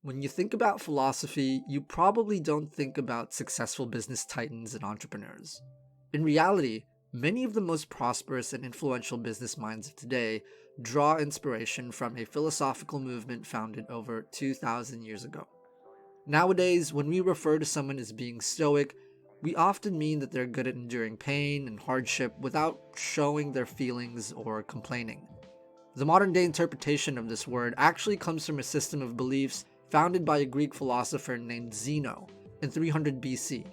When you think about philosophy, you probably don't think about successful business titans and entrepreneurs. In reality, many of the most prosperous and influential business minds of today draw inspiration from a philosophical movement founded over 2,000 years ago. Nowadays, when we refer to someone as being stoic, we often mean that they're good at enduring pain and hardship without showing their feelings or complaining. The modern day interpretation of this word actually comes from a system of beliefs founded by a Greek philosopher named Zeno in 300 BC,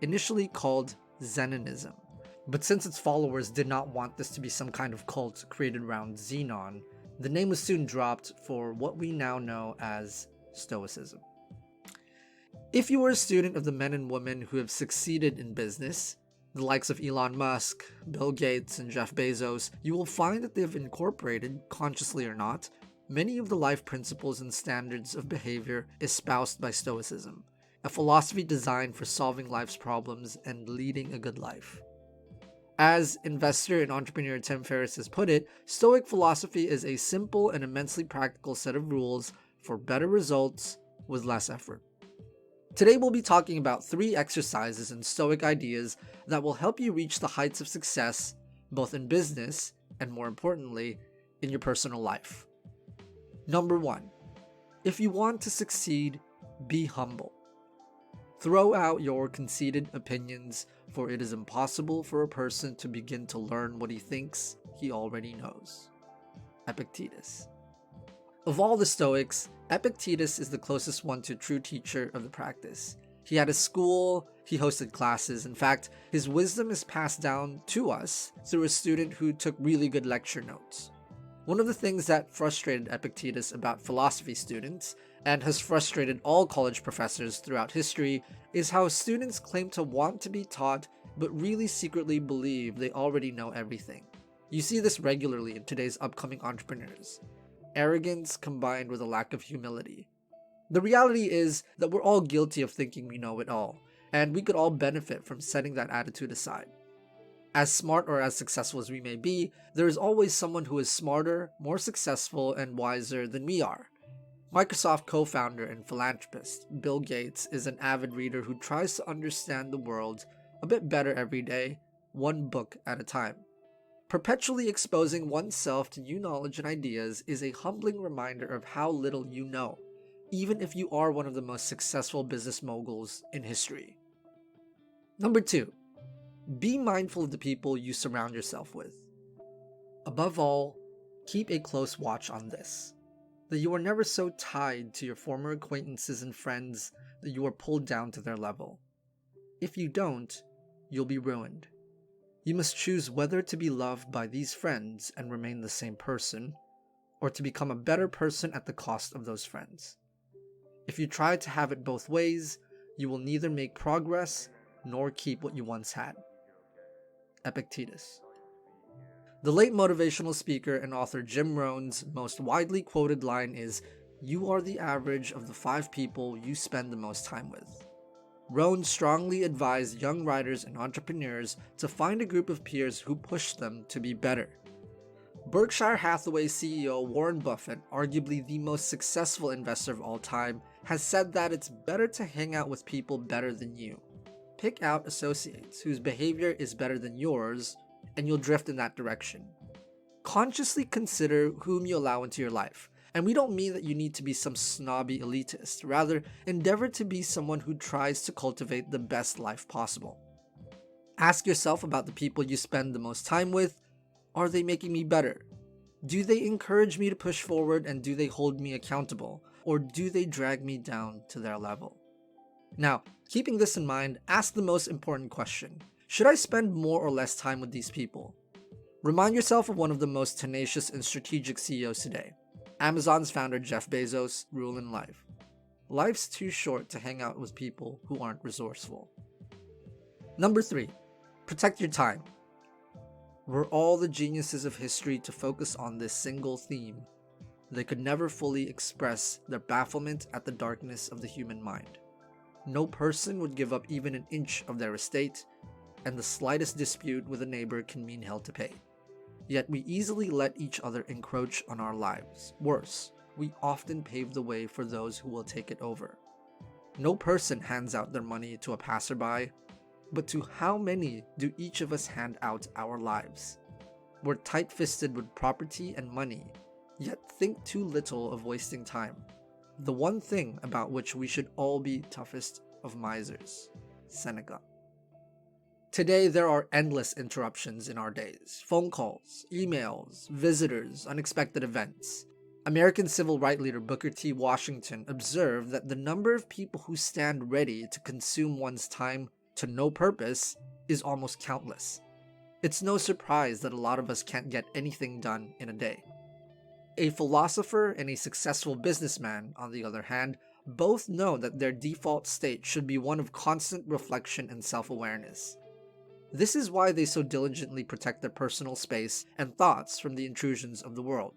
initially called Zenonism. But since its followers did not want this to be some kind of cult created around Zenon, the name was soon dropped for what we now know as Stoicism. If you were a student of the men and women who have succeeded in business, the likes of Elon Musk, Bill Gates, and Jeff Bezos, you will find that they have incorporated, consciously or not, many of the life principles and standards of behavior espoused by Stoicism, a philosophy designed for solving life's problems and leading a good life. As investor and entrepreneur Tim Ferriss has put it, Stoic philosophy is a simple and immensely practical set of rules for better results with less effort. Today we'll be talking about 3 exercises and Stoic ideas that will help you reach the heights of success, both in business and, more importantly, in your personal life. Number 1. If you want to succeed, be humble. Throw out your conceited opinions, for it is impossible for a person to begin to learn what he thinks he already knows. Epictetus. Of all the Stoics, Epictetus is the closest one to a true teacher of the practice. He had a school, he hosted classes. In fact, his wisdom is passed down to us through a student who took really good lecture notes. One of the things that frustrated Epictetus about philosophy students, and has frustrated all college professors throughout history, is how students claim to want to be taught but really secretly believe they already know everything. You see this regularly in today's upcoming entrepreneurs. Arrogance combined with a lack of humility. The reality is that we're all guilty of thinking we know it all, and we could all benefit from setting that attitude aside. As smart or as successful as we may be, there is always someone who is smarter, more successful, and wiser than we are. Microsoft co-founder and philanthropist Bill Gates is an avid reader who tries to understand the world a bit better every day, one book at a time. Perpetually exposing oneself to new knowledge and ideas is a humbling reminder of how little you know, even if you are one of the most successful business moguls in history. Number 2. Be mindful of the people you surround yourself with. Above all, keep a close watch on this, that you are never so tied to your former acquaintances and friends that you are pulled down to their level. If you don't, you'll be ruined. You must choose whether to be loved by these friends and remain the same person, or to become a better person at the cost of those friends. If you try to have it both ways, you will neither make progress nor keep what you once had. Epictetus. The late motivational speaker and author Jim Rohn's most widely quoted line is, "You are the average of the 5 people you spend the most time with." Rohn strongly advised young writers and entrepreneurs to find a group of peers who push them to be better. Berkshire Hathaway CEO Warren Buffett, arguably the most successful investor of all time, has said that it's better to hang out with people better than you. Pick out associates whose behavior is better than yours, and you'll drift in that direction. Consciously consider whom you allow into your life. And we don't mean that you need to be some snobby elitist. Rather, endeavor to be someone who tries to cultivate the best life possible. Ask yourself about the people you spend the most time with. Are they making me better? Do they encourage me to push forward, and do they hold me accountable? Or do they drag me down to their level? Now, keeping this in mind, ask the most important question. Should I spend more or less time with these people? Remind yourself of one of the most tenacious and strategic CEOs today. Amazon's founder Jeff Bezos' rule in life. Life's too short to hang out with people who aren't resourceful. Number 3. Protect your time. Were all the geniuses of history to focus on this single theme, they could never fully express their bafflement at the darkness of the human mind. No person would give up even an inch of their estate, and the slightest dispute with a neighbor can mean hell to pay. Yet we easily let each other encroach on our lives. Worse, we often pave the way for those who will take it over. No person hands out their money to a passerby, but to how many do each of us hand out our lives? We're tight-fisted with property and money, yet think too little of wasting time. The one thing about which we should all be toughest of misers. Seneca. Today, there are endless interruptions in our days. Phone calls, emails, visitors, unexpected events. American civil rights leader Booker T. Washington observed that the number of people who stand ready to consume one's time to no purpose is almost countless. It's no surprise that a lot of us can't get anything done in a day. A philosopher and a successful businessman, on the other hand, both know that their default state should be one of constant reflection and self-awareness. This is why they so diligently protect their personal space and thoughts from the intrusions of the world.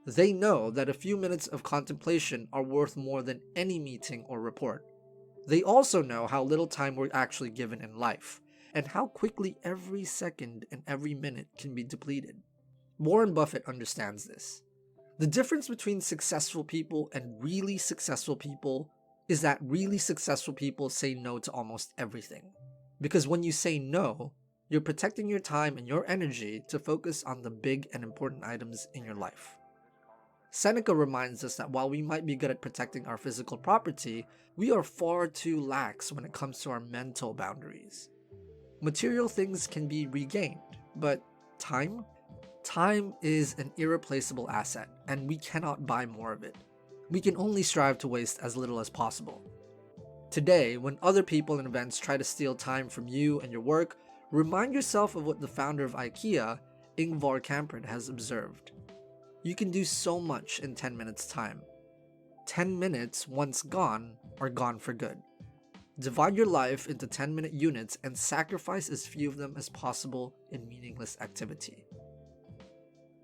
They know that a few minutes of contemplation are worth more than any meeting or report. They also know how little time we're actually given in life, and how quickly every second and every minute can be depleted. Warren Buffett understands this. The difference between successful people and really successful people is that really successful people say no to almost everything. Because when you say no, you're protecting your time and your energy to focus on the big and important items in your life. Seneca reminds us that while we might be good at protecting our physical property, we are far too lax when it comes to our mental boundaries. Material things can be regained, but time? Time is an irreplaceable asset, and we cannot buy more of it. We can only strive to waste as little as possible. Today, when other people and events try to steal time from you and your work, remind yourself of what the founder of IKEA, Ingvar Kamprad, has observed. You can do so much in 10 minutes time. 10 minutes, once gone, are gone for good. Divide your life into 10-minute units and sacrifice as few of them as possible in meaningless activity.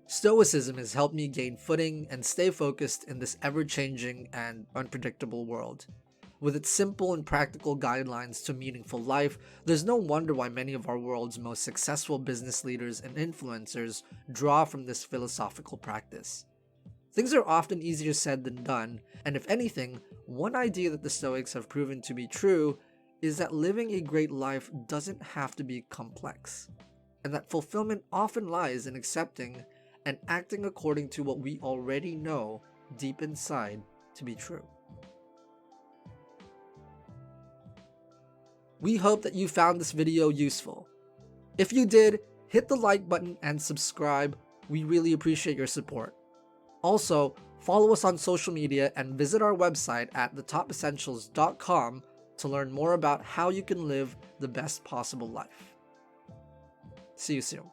Stoicism has helped me gain footing and stay focused in this ever-changing and unpredictable world. With its simple and practical guidelines to meaningful life, there's no wonder why many of our world's most successful business leaders and influencers draw from this philosophical practice. Things are often easier said than done, and if anything, one idea that the Stoics have proven to be true is that living a great life doesn't have to be complex, and that fulfillment often lies in accepting and acting according to what we already know deep inside to be true. We hope that you found this video useful. If you did, hit the like button and subscribe. We really appreciate your support. Also, follow us on social media and visit our website at thetopessentials.com to learn more about how you can live the best possible life. See you soon.